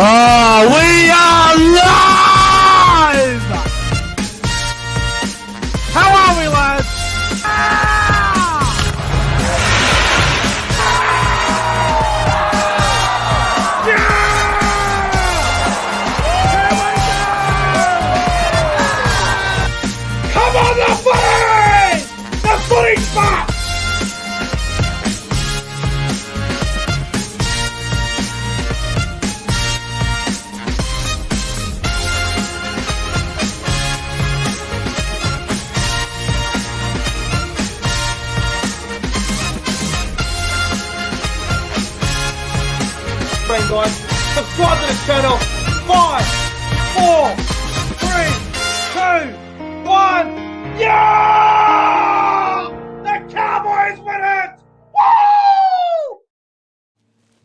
Oh, we are live! How are we, lads? Come on, the footy! The footy spot! Guys, subscribe to the channel. 5, 4, 3, 2, 1. Yeah! The Cowboys win it! Woo!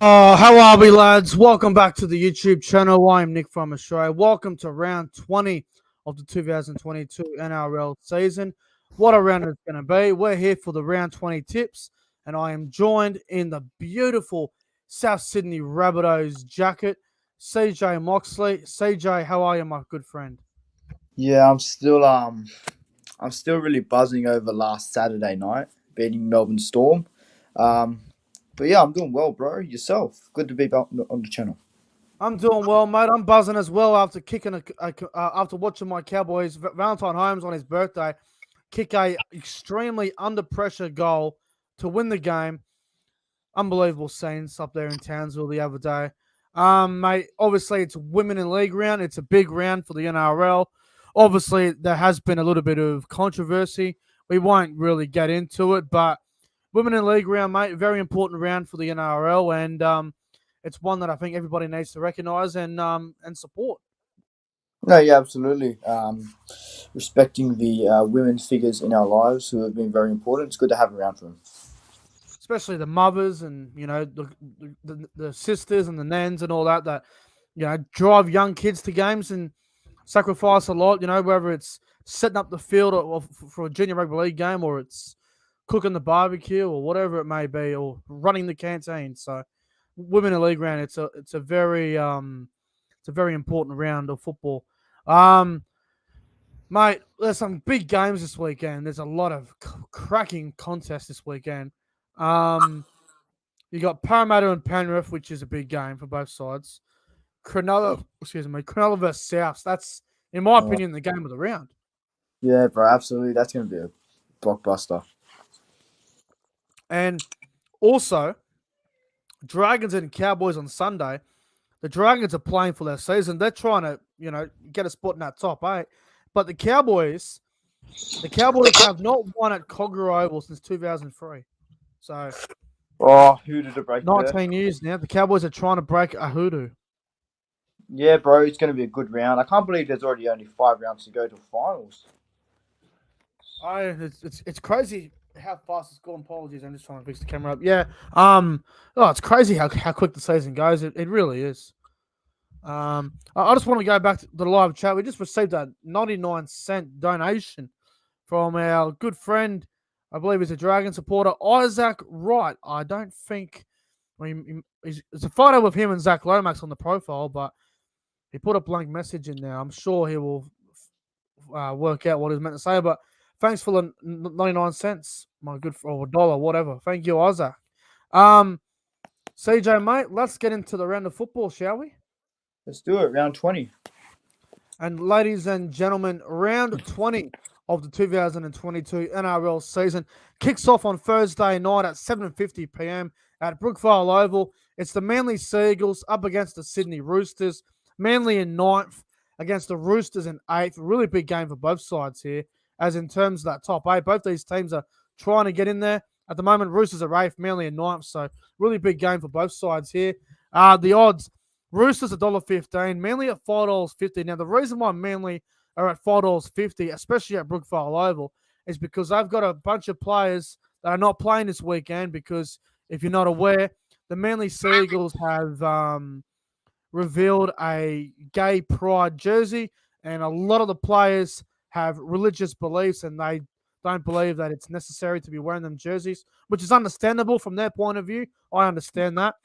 Oh, how are we, lads? Welcome back to the YouTube channel. I am Nick from Australia. Welcome to round 20 of the 2022 NRL season. What a round it's going to be. We're here for the round 20 tips, and I am joined in the beautiful South Sydney Rabbitohs jacket, CJ Moxley. CJ, how are you, my good friend? Yeah, I'm still really buzzing over last Saturday night beating Melbourne Storm. But yeah, I'm doing well, bro. Yourself? Good to be back on the channel. I'm doing well, mate. I'm buzzing as well after kicking after watching my Cowboys, Valentine Holmes on his birthday, kick a extremely under pressure goal to win the game. Unbelievable scenes up there in Townsville the other day. Mate, obviously it's Women in League round. It's a big round for the NRL. Obviously, there has been a little bit of controversy. We won't really get into it, but Women in League round, mate, very important round for the NRL, and it's one that I think everybody needs to recognise and support. No, yeah, absolutely. Respecting the women's figures in our lives who have been very important. It's good to have around for them. Especially the mothers and, you know, the sisters and the nans and all that, you know, drive young kids to games and sacrifice a lot, you know, whether it's setting up the field or for a junior rugby league game, or it's cooking the barbecue or whatever it may be, or running the canteen. So Women in League round, it's a very important round of football. Mate, there's some big games this weekend. There's a lot of cracking contests this weekend. You got Parramatta and Penrith, which is a big game for both sides. Cronulla versus South. That's, in my opinion, the game of the round. Yeah, bro, absolutely. That's going to be a blockbuster. And also, Dragons and Cowboys on Sunday. The Dragons are playing for their season. They're trying to, you know, get a spot in that top 8. But the Cowboys have not won at Kogarah Oval since 2003. So, who did it break? 19 years now. The Cowboys are trying to break a hoodoo. Yeah, bro, it's going to be a good round. I can't believe there's already only 5 rounds to go to finals. It's crazy how fast it's gone. Apologies, I'm just trying to fix the camera up. Yeah. It's crazy how quick the season goes. It really is. I just want to go back to the live chat. We just received a 99-cent donation from our good friend, I believe he's a Dragon supporter, Isaac Wright. I don't think it's a photo of him and Zach Lomax on the profile, but he put a blank message in there. I'm sure he will work out what he's meant to say, but thanks for the 99 cents, my good, or $1, whatever. Thank you, Isaac. CJ, mate, let's get into the round of football, shall we? Let's do it. Round 20. And ladies and gentlemen, round 20 of the 2022 NRL season kicks off on Thursday night at 7:50 p.m. at Brookvale Oval. It's the Manly Seagulls up against the Sydney Roosters. Manly in 9th against the Roosters in 8th. A really big game for both sides here, as in terms of that top 8. Both these teams are trying to get in there. At the moment, Roosters are 8th, Manly in 9th. So really big game for both sides here. The odds: Roosters $1.15, Manly at $5.50. Now, the reason why Manly are at $5.50, especially at Brookvale Oval, is because they've got a bunch of players that are not playing this weekend. Because if you're not aware, the Manly Seagulls have revealed a gay pride jersey, and a lot of the players have religious beliefs, and they don't believe that it's necessary to be wearing them jerseys, which is understandable from their point of view. I understand that.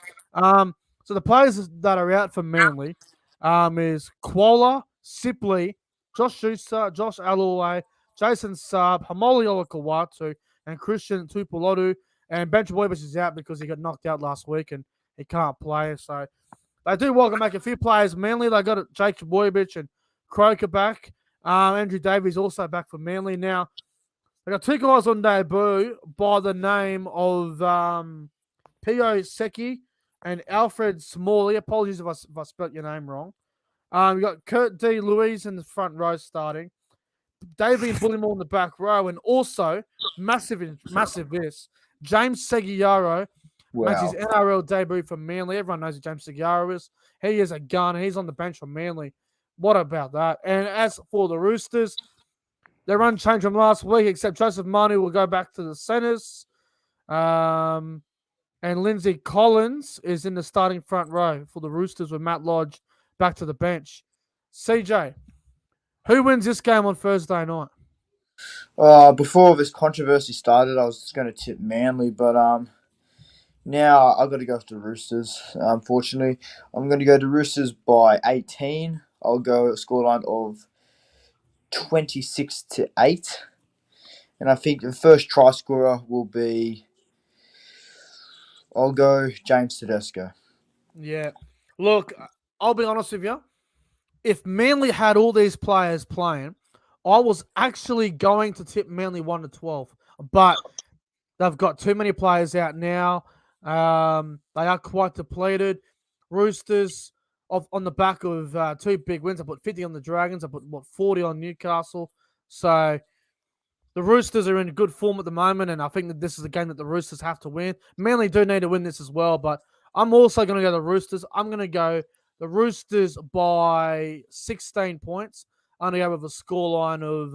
So the players that are out for Manly is Kuala, Sipley, Josh Schuster, Josh Alloy, Jason Saab, Hamoli Olakawatu, and Christian Tupulotu. And Bench Boybus is out because he got knocked out last week and he can't play. So they do welcome back a few players. Manly, they got Jake Boybich and Croker back. Andrew Davies also back for Manly. Now, they got two guys on debut by the name of Pio Seki and Alfred Smalley. Apologies if I spelt your name wrong. We got Kurt D. Louise in the front row starting. Davey and Bullimore in the back row. And also, massive this, James Seguiaro makes his Wow. NRL debut for Manly. Everyone knows who James Seguiaro is. He is a gun. He's on the bench for Manly. What about that? And as for the Roosters, they're unchanged from last week, except Joseph Manu will go back to the centres. And Lindsay Collins is in the starting front row for the Roosters with Matt Lodge back to the bench. CJ, who wins this game on Thursday night? Before this controversy started, I was just going to tip Manly, but now I've got to go with the Roosters. Unfortunately, I'm going to go to Roosters by 18. I'll go a scoreline of 26-8, and I think the first try scorer will be. I'll go James Tedesco. Yeah. Look, I'll be honest with you. If Manly had all these players playing, I was actually going to tip Manly 1-12. But they've got too many players out now. They are quite depleted. Roosters on the back of two big wins. I put 50 on the Dragons. I put 40 on Newcastle. So the Roosters are in good form at the moment, and I think that this is a game that the Roosters have to win. Manly do need to win this as well, but I'm also going to go the Roosters. I'm going to go the Roosters by 16 points. I'm going to go with a scoreline of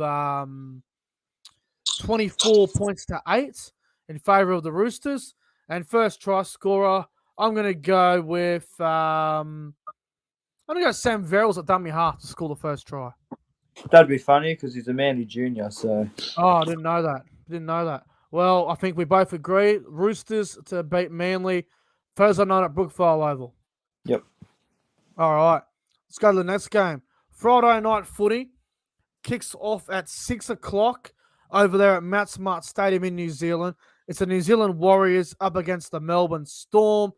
24 points to 8 in favour of the Roosters. And first try scorer, I'm going to go with I'm going to go Sam Verrills at dummy half to score the first try. That'd be funny because he's a Manly junior, so. Oh, I didn't know that. Well, I think we both agree. Roosters to beat Manly Thursday night at Brookvale Oval. Yep. All right. Let's go to the next game. Friday night footy kicks off at 6 o'clock over there at Matt Smart Stadium in New Zealand. It's the New Zealand Warriors up against the Melbourne Storm.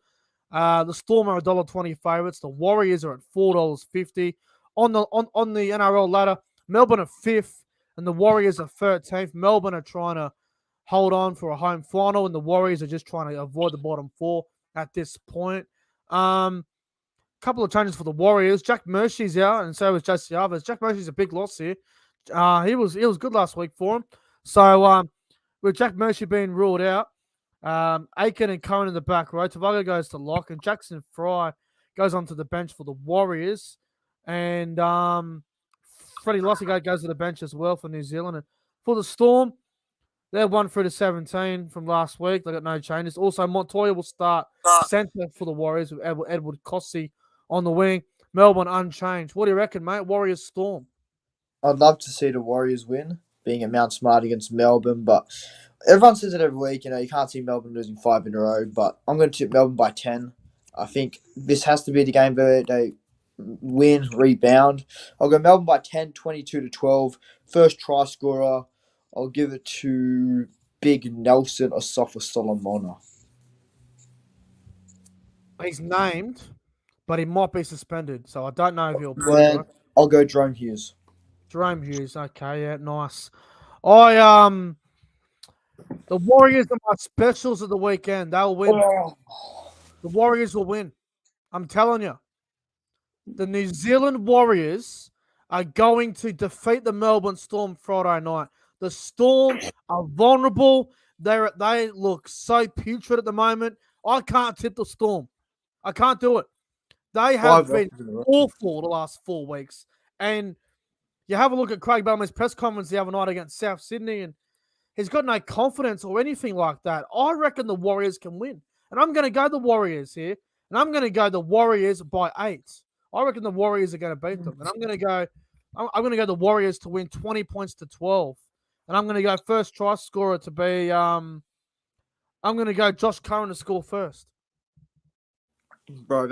The Storm are $1.20 favourites. The Warriors are at $4.50. On the NRL ladder, Melbourne are 5th and the Warriors are 13th. Melbourne are trying to hold on for a home final, and the Warriors are just trying to avoid the bottom 4 at this point. Couple of changes for the Warriors. Jack Murphy's out, and so is Jesse Alvarez. Jack Murphy's a big loss here. He was good last week for him. So with Jack Murphy being ruled out, Aiken and Cohen in the back row, Tavaga goes to lock, and Jackson Fry goes onto the bench for the Warriors. And Freddie Lossigo goes to the bench as well for New Zealand. And for the Storm, they're 1-17 from last week. They got no changes. Also, Montoya will start centre for the Warriors with Edward Cossey on the wing. Melbourne unchanged. What do you reckon, mate? Warriors Storm. I'd love to see the Warriors win, being at Mount Smart against Melbourne, but everyone says it every week. You can't see Melbourne losing 5 in a row, but I'm going to tip Melbourne by 10. I think this has to be the game where they win, rebound. I'll go Melbourne by 10, 22-12. First try scorer, I'll give it to Big Nelson Asafa Solomona. He's named, but he might be suspended, so I don't know if he'll play. Then I'll go Jerome Hughes. Jerome Hughes, okay, yeah, nice. The Warriors are my specials of the weekend. They'll win. Oh. The Warriors will win. I'm telling you. The New Zealand Warriors are going to defeat the Melbourne Storm Friday night. The Storm are vulnerable. They look so putrid at the moment. I can't tip the Storm. I can't do it. They have been awful the last 4 weeks. And you have a look at Craig Bellman's press conference the other night against South Sydney, and he's got no confidence or anything like that. I reckon the Warriors can win. And I'm going to go the Warriors here. And I'm going to go the Warriors by 8. I reckon the Warriors are going to beat them. And I'm going to go the Warriors to win 20 points to 12. And I'm going to go first try scorer to be I'm going to go Josh Curran to score first. Bro,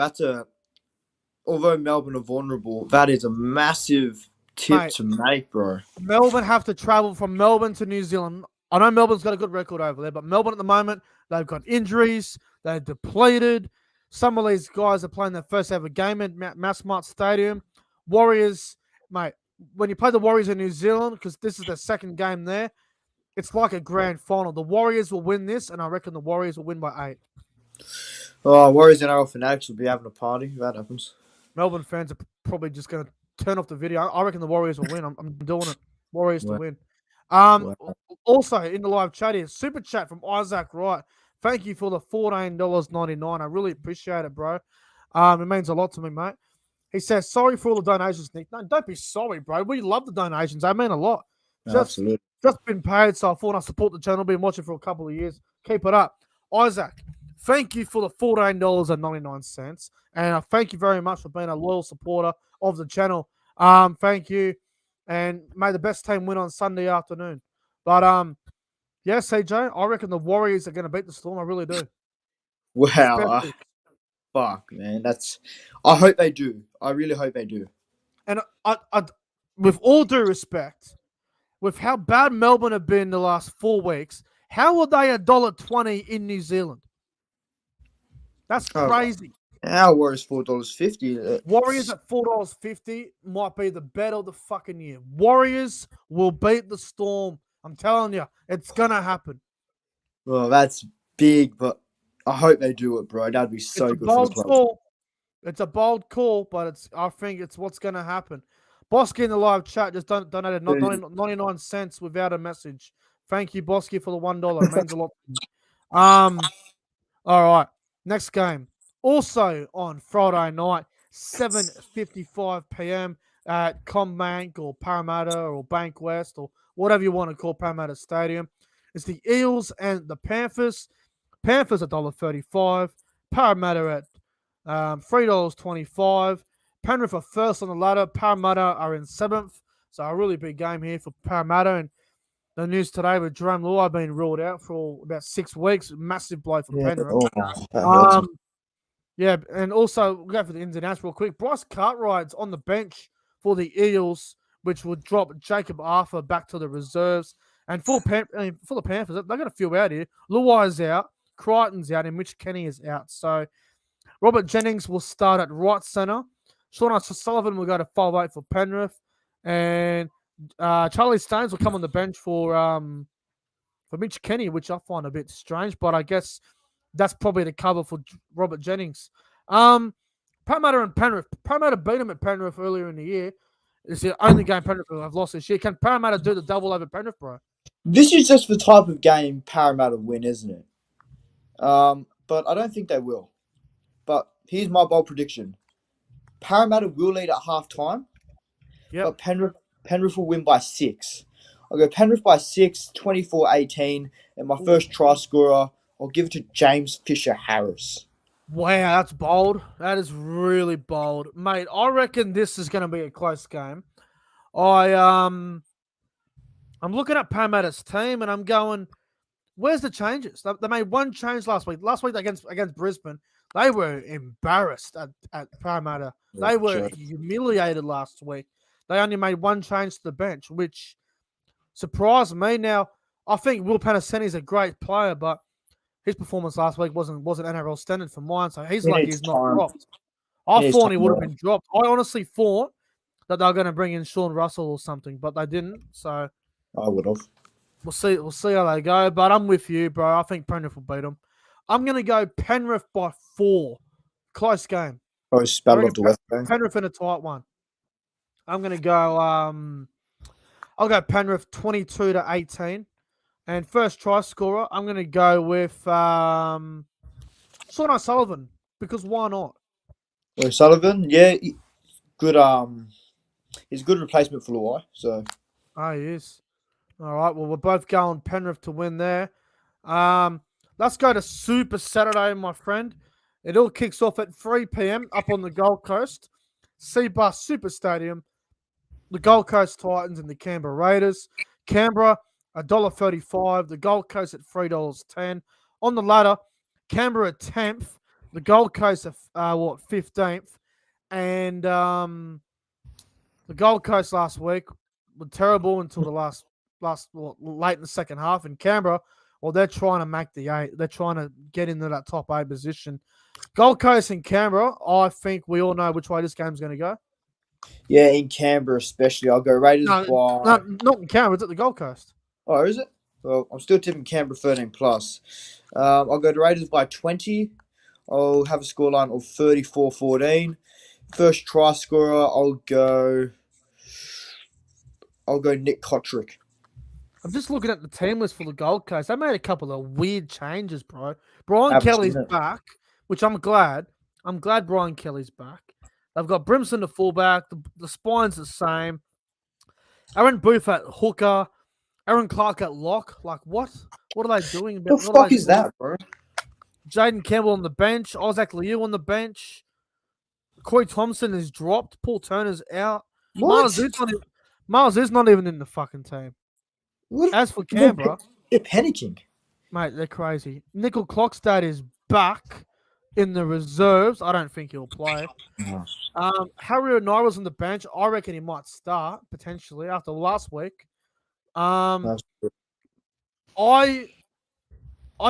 although Melbourne are vulnerable, that is a massive tip Mate, to make, bro. Melbourne have to travel from Melbourne to New Zealand. I know Melbourne's got a good record over there, but Melbourne at the moment, they've got injuries, they're depleted. Some of these guys are playing their first ever game at Massmart Stadium. Warriors, mate, when you play the Warriors in New Zealand, because this is their second game there, it's like a grand final. The Warriors will win this, and I reckon the Warriors will win by 8. Oh, Warriors and NRL fanatics will be having a party if that happens. Melbourne fans are probably just going to turn off the video. I reckon the Warriors will win. I'm doing it. Warriors to Wow. win. Wow. Also, in the live chat here, super chat from Isaac Wright. Thank you for the $14.99. I really appreciate it, bro. It means a lot to me, mate. He says, sorry for all the donations, Nick. No, don't be sorry, bro. We love the donations. They mean a lot. Absolutely. Just been paid, so I thought I'd support the channel. Been watching for a couple of years. Keep it up. Isaac, thank you for the $14.99. And thank you very much for being a loyal supporter of the channel. Thank you. And may the best team win on Sunday afternoon. But yeah, CJ, I reckon the Warriors are going to beat the Storm. I really do. Wow. Fuck, man. I hope they do. I really hope they do. And I with all due respect, with how bad Melbourne have been the last 4 weeks, how are they $1.20 in New Zealand? That's crazy. Our Warriors $4.50. Warriors at $4.50 might be the bet of the fucking year. Warriors will beat the Storm. I'm telling you, it's gonna happen. Well, that's big, but I hope they do it, bro. That'd be so good for the club. Call. It's a bold call, but I think it's what's gonna happen. Bosky in the live chat just donated 99 cents without a message. Thank you, Bosky, for the $1. It means a lot to me. All right. Next game. Also on Friday night, 7:55 p.m. at CommBank or Parramatta or Bank West or whatever you want to call Parramatta Stadium. It's the Eels and the Panthers. Panthers $1.35. Parramatta at $3.25. Penrith are first on the ladder. Parramatta are in 7th. So a really big game here for Parramatta. And the news today with Jerome Luai being ruled out for about 6 weeks. Massive blow for Penrith. Yeah, and also, we'll go for the ins and outs real quick. Bryce Cartwright's on the bench for the Eels, which would drop Jacob Arthur back to the reserves. And for the Panthers, they're going to feel out here. Luai's out, Crichton's out, and Mitch Kenny is out. So Robert Jennings will start at right centre. Sean Sullivan will go to 5'8" for Penrith. And Charlie Stones will come on the bench for Mitch Kenny, which I find a bit strange, but I guess that's probably the cover for Robert Jennings. Parramatta and Penrith. Parramatta beat him at Penrith earlier in the year. It's the only game Penrith have lost this year. Can Parramatta do the double over Penrith, bro? This is just the type of game Parramatta win, isn't it? But I don't think they will. But here's my bold prediction. Parramatta will lead at halftime. Yep. But Penrith will win by 6. I'll go Penrith by 6, 24-18, and my first try scorer, I'll give it to James Fisher-Harris. Wow, that's bold. That is really bold. Mate, I reckon this is going to be a close game. I'm looking at Parramatta's team and I'm going, where's the changes? They made one change last week. Last week against Brisbane, they were embarrassed at Parramatta. They were humiliated last week. They only made one change to the bench, which surprised me. Now, I think Will Panaseni is a great player, but his performance last week wasn't NRL standard for mine, so he's lucky he's not dropped. I thought he would have been dropped. I honestly thought that they were going to bring in Sean Russell or something, but they didn't. So I would have. We'll see how they go. But I'm with you, bro. I think Penrith will beat them. I'm going to go Penrith by 4. Close game. Battle of the West game. Penrith in a tight one. I'm going to go. I'll go Penrith 22-18. And first try scorer, I'm going to go with Sean O'Sullivan, because why not? O'Sullivan, yeah, good. He's a good replacement for Luai. So, he is. All right. Well, we're both going Penrith to win there. Let's go to Super Saturday, my friend. It all kicks off at 3 p.m. up on the Gold Coast, Seabus Super Stadium. The Gold Coast Titans and the Canberra Raiders. Canberra $1.35. The Gold Coast at $3.10. On the ladder, Canberra 10th. The Gold Coast are 15th, and the Gold Coast last week were terrible until the last late in the second half. In Canberra, well, they're trying to make the 8. They're trying to get into that top 8 position. Gold Coast and Canberra, I think we all know which way this game's going to go. Yeah, in Canberra especially. I'll go Raiders by... No, not in Canberra. It's at the Gold Coast. Oh, is it? Well, I'm still tipping Canberra 13 plus. I'll go to Raiders by 20. I'll have a scoreline of 34-14. First try scorer, I'll go Nick Kotrick. I'm just looking at the team list for the Gold Coast. They made a couple of weird changes, bro. Brian Kelly's back, which I'm glad. I'm glad Brian Kelly's back. They've got Brimson the fullback. The spine's the same. Aaron Booth at hooker. Aaron Clark at lock. Like, what? What are they doing? The fuck is that, bro? Jaden Campbell on the bench. Isaac Liu on the bench. Corey Thompson is dropped. Paul Turner's out. What? Miles is not even in the fucking team. What? As for Canberra, they're panicking. Mate, they're crazy. Nickel Clockstad is back in the reserves. I don't think he'll play. Harry O'Neill's on the bench. I reckon he might start, potentially, after last week. I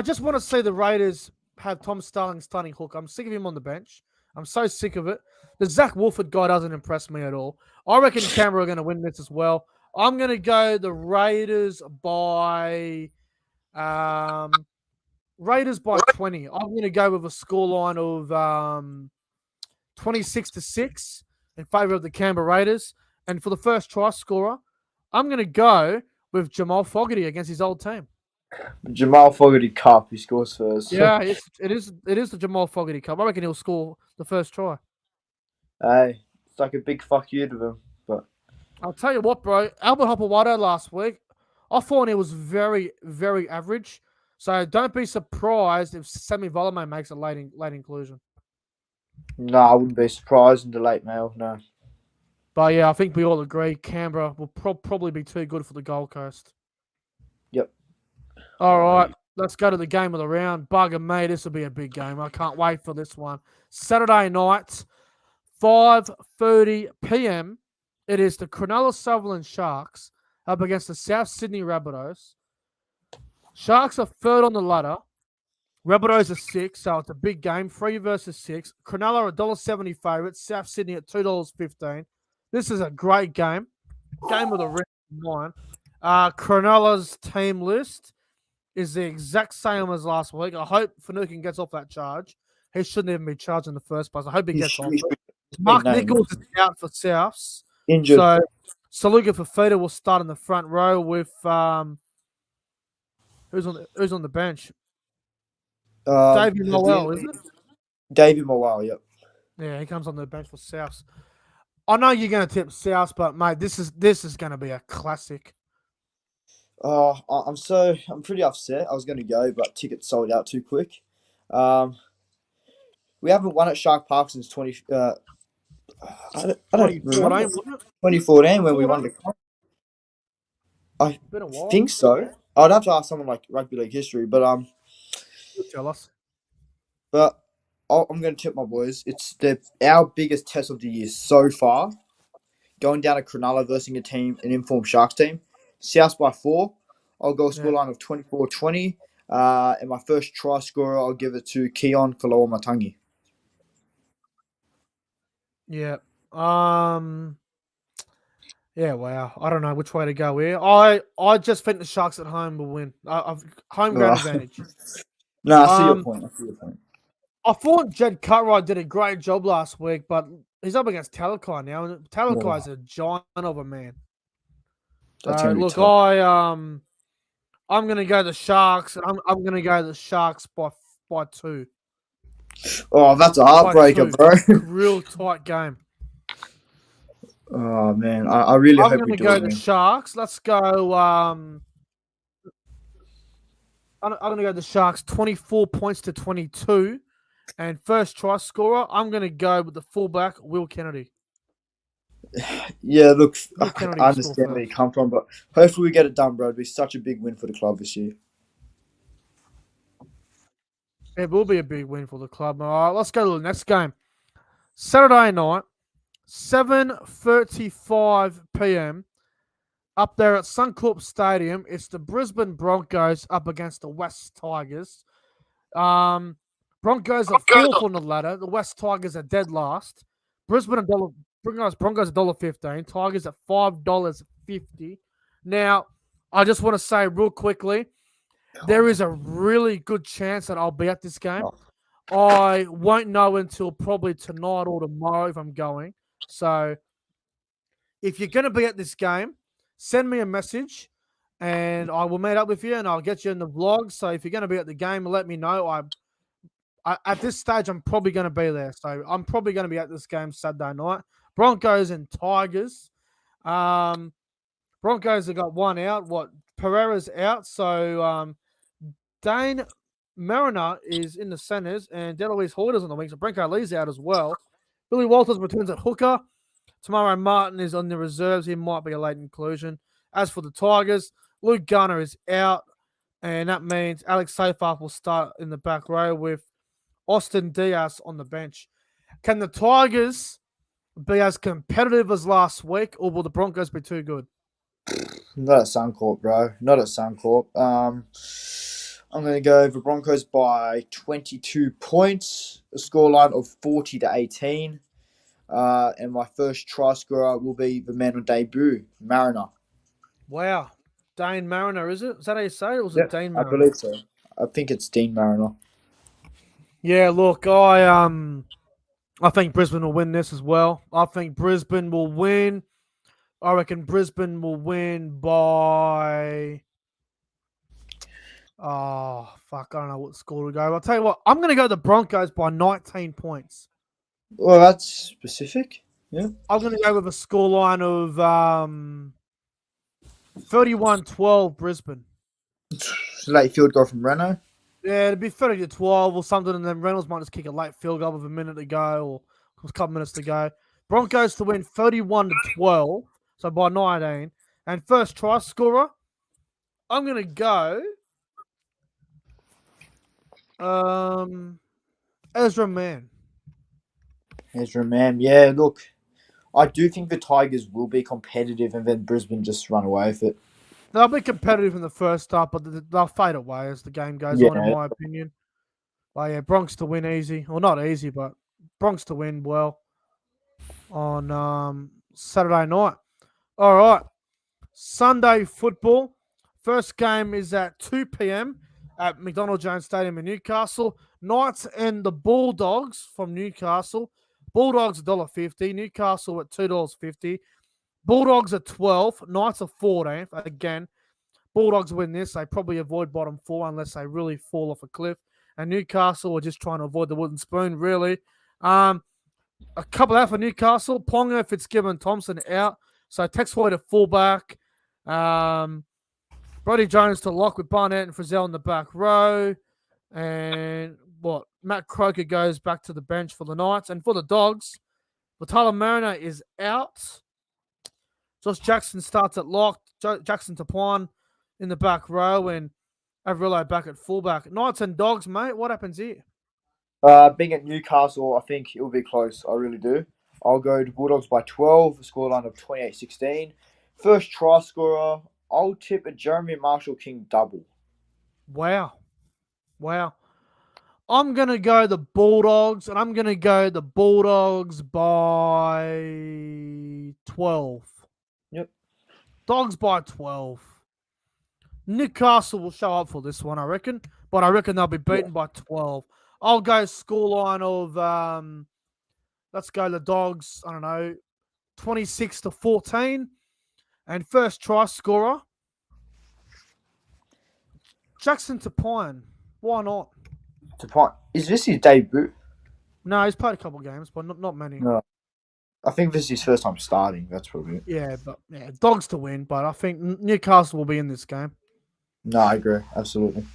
just want to see the Raiders have Tom Starling starting hook. I'm sick of him on the bench. I'm so sick of it. The Zach Wolford guy doesn't impress me at all. I reckon Canberra are going to win this as well. I'm going to go the Raiders by 20. I'm going to go with a scoreline of 26-6 in favour of the Canberra Raiders. And for the first try scorer, I'm going to go with Jamal Fogarty against his old team. Jamal Fogarty Cup, he scores first. Yeah, it is the Jamal Fogarty Cup. I reckon he'll score the first try. Hey, it's like a big fuck you to him. But I'll tell you what, bro. Albert Hopewado last week, I thought he was very, very average. So don't be surprised if Sammy Volame makes a late inclusion. No, I wouldn't be surprised in the late mail, no. But yeah, I think we all agree Canberra will probably be too good for the Gold Coast. Yep. All right, let's go to the game of the round. Bugger me, this will be a big game. I can't wait for this one. Saturday night, 5:30 p.m. It is the Cronulla Sutherland Sharks up against the South Sydney Rabbitohs. Sharks are third on the ladder. Rabbitohs are 6, so it's a big game. 3 versus 6. Cronulla are $1.70 favourites. South Sydney at $2.15. This is a great game. Game of the round 9. Cronulla's team list is the exact same as last week. I hope Finucane gets off that charge. He shouldn't even be charged in the first place. I hope he gets off. Mark Nichols is out for Souths. Injured. So Saluga Fafita will start in the front row with who's on the bench? Davey Moel, isn't it? Davey Moel, yep. Yeah, he comes on the bench for Souths. I know you're going to tip Souths, but mate, this is going to be a classic. Oh, I'm pretty upset. I was going to go, but tickets sold out too quick. We haven't won at Shark Park since 2014 when we won the cup. I think so. I'd have to ask someone like rugby league history, but tell us. But I'm going to tip my boys. It's our biggest test of the year so far. Going down to Cronulla versus an informed Sharks team. South by 4. I'll go a scoreline of 24-20. And my first try scorer, I'll give it to Keon Kaloa-Matangi. Yeah. Yeah, wow. I don't know which way to go here. I just think the Sharks at home will win. Home ground advantage. No, I see your point. I thought Jed Cutright did a great job last week, but he's up against Talakai now, and Talakai's a giant of a man. Look, I'm going to go the Sharks, and I'm going to go the Sharks by 2. Oh, that's a heartbreaker, bro. Real tight game. Oh man, I really hope we do. I'm going to go the Sharks. Let's go. I'm going to go the Sharks 24 points to 22. And first try scorer, I'm going to go with the fullback, Will Kennedy. Yeah, look, I understand where you come from, but hopefully we get it done, bro. It'd be such a big win for the club this year. It will be a big win for the club. All right, let's go to the next game. Saturday night, 7:35 p.m. up there at Suncorp Stadium. It's the Brisbane Broncos up against the West Tigers. Broncos are fourth on the ladder. The West Tigers are dead last. Brisbane Broncos $1.15. Tigers at $5.50. Now, I just want to say real quickly, there is a really good chance that I'll be at this game. I won't know until probably tonight or tomorrow if I'm going. So, if you're going to be at this game, send me a message and I will meet up with you and I'll get you in the vlog. So, if you're going to be at the game, let me know. At this stage, I'm probably going to be there. So, I'm probably going to be at this game Saturday night. Broncos and Tigers. Broncos have got one out. Pereira's out. So, Dane Mariner is in the centres and Deloise Hoyter's on the wing. So, Brenko Lee's out as well. Billy Walters returns at hooker. Tomorrow Martin is on the reserves. He might be a late inclusion. As for the Tigers, Luke Gunner is out. And that means Alex Seyfarth will start in the back row with Austin Diaz on the bench. Can the Tigers be as competitive as last week, or will the Broncos be too good? Not at Suncorp, bro. Not at Suncorp. I'm going to go for Broncos by 22 points. A scoreline of 40-18. And my first try scorer will be the man on debut, Mariner. Wow. Dane Mariner, is it? Is that how you say it? Or was it Dean Mariner? I believe so. I think it's Dean Mariner. Yeah, look, I think Brisbane will win this as well. I think Brisbane will win. I reckon Brisbane will win by... Oh, fuck, I don't know what score to go. I'll tell you what, I'm going to go the Broncos by 19 points. Well, that's specific. Yeah. I'm going to go with a scoreline of 31-12 Brisbane. Late field goal from Reno. Yeah, it'd be 30-12 or something, and then Reynolds might just kick a late field goal with a minute to go or a couple minutes to go. Broncos to win 31-12, so by 19. And first try scorer, I'm going to go Ezra Mann. Ezra Mann. Yeah, look, I do think the Tigers will be competitive and then Brisbane just run away with it. They'll be competitive in the first half, but they'll fade away as the game goes on, in my opinion. But yeah, Bronx to win easy. Well, not easy, but Bronx to win well on Saturday night. All right. Sunday football. First game is at 2 p.m. at McDonald Jones Stadium in Newcastle. Knights and the Bulldogs from Newcastle. Bulldogs $1.50. Newcastle at $2.50. Bulldogs are 12th. Knights are 14th. Again, Bulldogs win this. They probably avoid bottom four unless they really fall off a cliff. And Newcastle are just trying to avoid the wooden spoon, really. A couple out for Newcastle. Ponga, Fitzgibbon, Thompson out. So Tex Hoyt at fullback. Brody Jones to lock with Barnett and Frizzell in the back row. And Matt Croker goes back to the bench for the Knights. And for the Dogs, Tyler Mariner is out. Josh Jackson starts at lock. Jackson Tapuan in the back row and Averillo back at fullback. Knights and Dogs, mate. What happens here? Being at Newcastle, I think it will be close. I really do. I'll go to Bulldogs by 12, a scoreline of 28-16. First try scorer, I'll tip a Jeremy Marshall King double. Wow. I'm going to go the Bulldogs, and I'm going to go the Bulldogs by 12. Yep. Dogs by 12. Newcastle will show up for this one, I reckon. But I reckon they'll be beaten by 12. I'll go scoreline of, let's go the Dogs, 26-14. And first try scorer, Jackson Tapuan. Why not? Is this his debut? No, he's played a couple of games, but not many. No. I think this is his first time starting. That's probably it. Yeah, Dogs to win, but I think Newcastle will be in this game. No, I agree. Absolutely.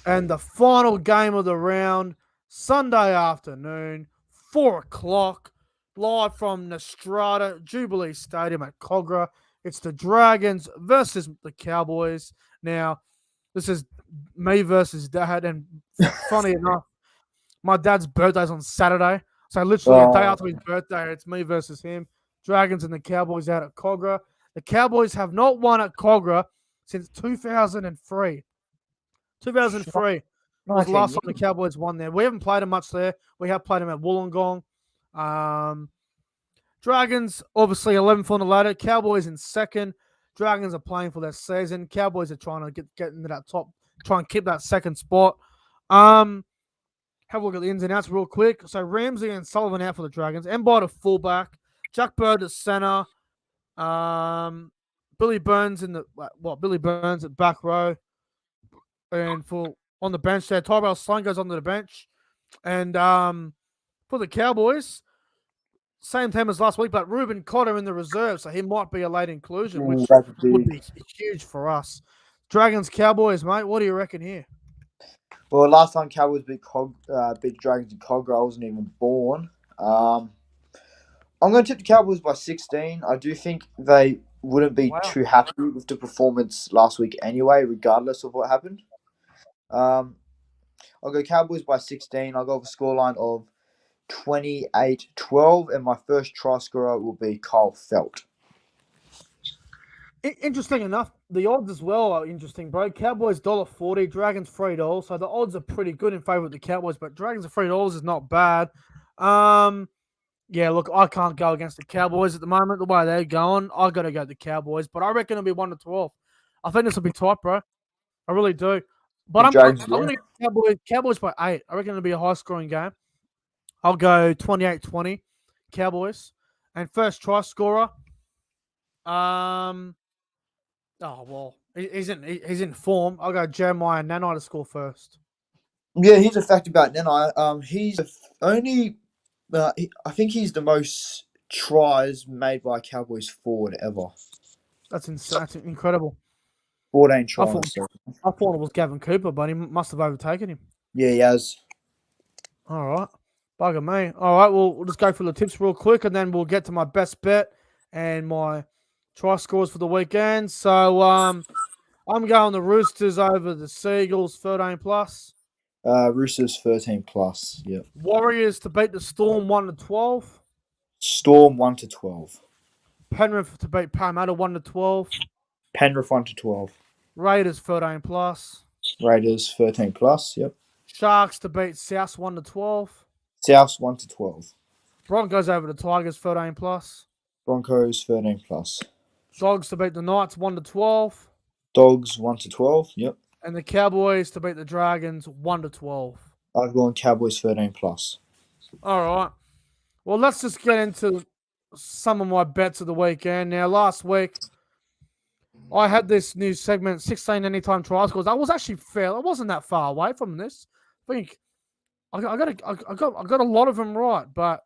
And the final game of the round, Sunday afternoon, 4 o'clock, live from Nostrada Jubilee Stadium at Cogra. It's the Dragons versus the Cowboys. Now, this is me versus Dad, and funny enough, My dad's birthday's on Saturday. So literally a day Oh, after his birthday, it's me versus him. Dragons and the Cowboys out at Cogra. The Cowboys have not won at Cogra since 2003. 2003 was the 19 last time the years. Cowboys won there. We haven't played them much there. We have played them at Wollongong. Dragons, obviously 11th on the ladder. Cowboys in second. Dragons are playing for their season. Cowboys are trying to get into that top, try and keep that second spot. Have a look at the ins and outs real quick. So Ramsey and Sullivan out for the Dragons. Embiid at fullback. Jack Bird at center. Billy Burns Billy Burns at back row. And on the bench there, Tyrell Sloan goes onto the bench. And for the Cowboys, same team as last week, but Ruben Cotter in the reserve, so he might be a late inclusion, which That's would big. be huge for us. Dragons, Cowboys, mate. What do you reckon here? Well, last time Cowboys beat Dragons in Cogra, I wasn't even born. I'm going to tip the Cowboys by 16. I do think they wouldn't be too happy with the performance last week anyway, regardless of what happened. I'll go Cowboys by 16. I'll go with a scoreline of 28-12, and my first try scorer will be Kyle Felt. Interesting enough, the odds as well are interesting, bro. Cowboys $1.40, Dragons $3. So the odds are pretty good in favor of the Cowboys, but Dragons at $3 is not bad. Yeah, look, I can't go against the Cowboys at the moment. The way they're going, I got to go the Cowboys, but I reckon it'll be 1-12. I think this will be tight, bro. I really do. But I'm going to go Cowboys by 8. I reckon it'll be a high-scoring game. I'll go 28-20, Cowboys. And first try scorer, he's in form. I'll go Jeremiah Nanai to score first. Yeah, he's a fact about Nanai. He's only, I think he's the most tries made by a Cowboys forward ever. That's insane. That's incredible. 14 tries. I thought it was Gavin Cooper, but he must have overtaken him. Yeah, he has. All right. Bugger me. All right, we'll just go for the tips real quick, and then we'll get to my best bet and my try scores for the weekend. So I'm going the Roosters over the Seagulls, 13+. Roosters 13+. Yep. Warriors to beat the Storm 1-12. Storm 1-12. Penrith to beat Parramatta 1-12. Penrith 1-12. Raiders 13+. Raiders 13+. Yep. Sharks to beat South 1-12. Souths 1-12. Broncos over the Tigers 13+. Broncos 13+. Dogs to beat the Knights 1-12. Dogs 1-12. Yep. And the Cowboys to beat the Dragons 1-12. I've gone Cowboys 13+. All right. Well, let's just get into some of my bets of the weekend. Now, last week, I had this new segment, 16 anytime try scores. I was actually fair. I wasn't that far away from this. I think I got a lot of them right, but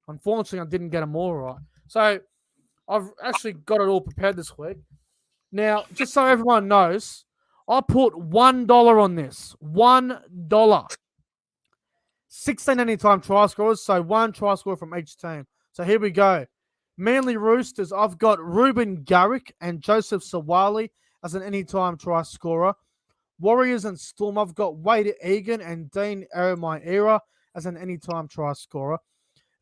unfortunately, I didn't get them all right. So I've actually got it all prepared this week. Now, just so everyone knows, I put $1 on this. $1. 16 anytime try scorers, so one try scorer from each team. So here we go. Manly Roosters, I've got Ruben Garrick and Joseph Sawali as an anytime try scorer. Warriors and Storm, I've got Wade Egan and Dean Eremai-Era as an anytime try scorer.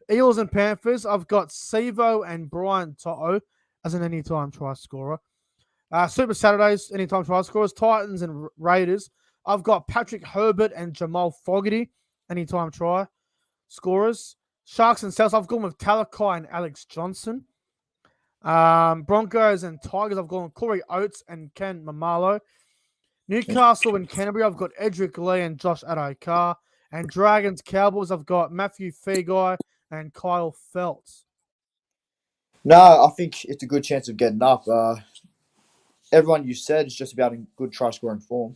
Eels and Panthers, I've got Sivo and Brian To'o as an anytime try scorer. Super Saturdays, anytime try scorers. Titans and Raiders, I've got Patrick Herbert and Jamal Fogarty, anytime try scorers. Sharks and Souths, I've gone with Talakai and Alex Johnson. Broncos and Tigers, I've gone with Corey Oates and Ken Mamalo. Newcastle and Canterbury, I've got Edric Lee and Josh Adokar. And Dragons, Cowboys, I've got Matthew Feagai and Kyle Feltz. No, I think it's a good chance of getting up. Everyone you said is just about in good try scoring form.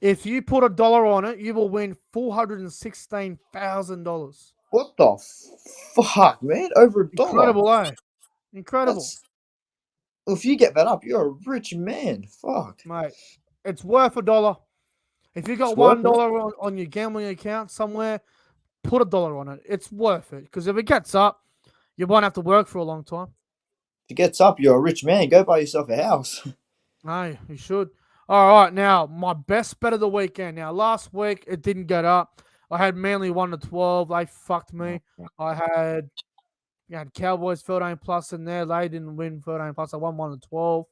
If you put $1 on it, you will win $416,000. What the fuck, man? Over $1. Incredible, eh? Incredible. If you get that up, you're a rich man. Fuck. Mate, it's worth $1. If you got $1 on your gambling account somewhere, put $1 on it. It's worth it. Because if it gets up, you won't have to work for a long time. If it gets up, you're a rich man. Go buy yourself a house. No, you should. All right, now, my best bet of the weekend. Now, last week, it didn't get up. I had Manly 1-12. They fucked me. I had Cowboys 13 plus in there. They didn't win 13 plus. I won 1-12.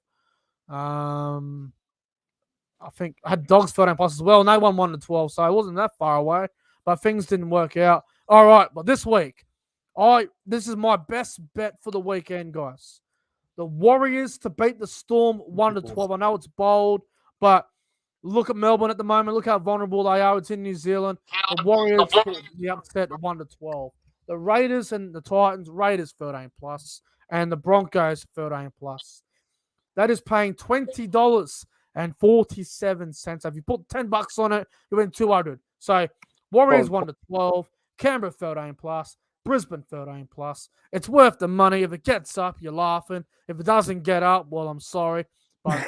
I think I had Dogs 13 plus as well, and they won 1-12, so it wasn't that far away. But things didn't work out. All right, but this week, this is my best bet for the weekend, guys. The Warriors to beat the Storm 1-12. I know it's bold, but look at Melbourne at the moment. Look how vulnerable they are. It's in New Zealand. The Warriors the upset 1-12. The Raiders and the Titans, Raiders 13 plus, and the Broncos 13 plus. That is paying $20.47. If you put $10 on it, you win 200. So Warriors 1-12, Canberra 13 plus, Brisbane 13 plus. It's worth the money. If it gets up, you're laughing. If it doesn't get up, well, I'm sorry, but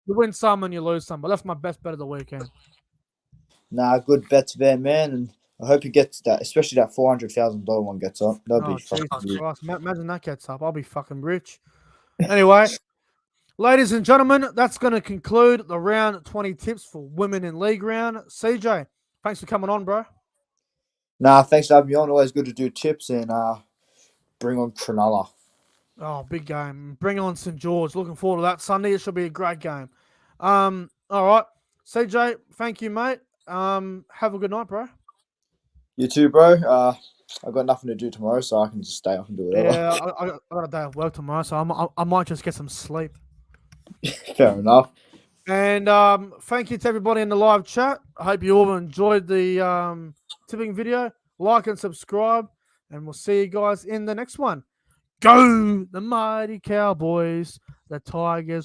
you win some and you lose some. But that's my best bet of the weekend. Nah, good bets there, man, and I hope he gets that, especially that $400,000 one gets up. That'd be Jesus fucking Christ. Imagine that gets up. I'll be fucking rich. Anyway, ladies and gentlemen, that's going to conclude the round 20 tips for women in league round. CJ, thanks for coming on, bro. Nah, thanks for having me on. Always good to do tips and bring on Cronulla. Oh, big game. Bring on St. George. Looking forward to that Sunday. It should be a great game. All right. CJ, thank you, mate. Have a good night, bro. You too, bro. I've got nothing to do tomorrow, so I can just stay up and do whatever. Yeah, I got a day of work tomorrow, so I might just get some sleep. Fair enough. And thank you to everybody in the live chat. I hope you all enjoyed the tipping video. Like and subscribe, and we'll see you guys in the next one. Go the mighty Cowboys, the Tigers.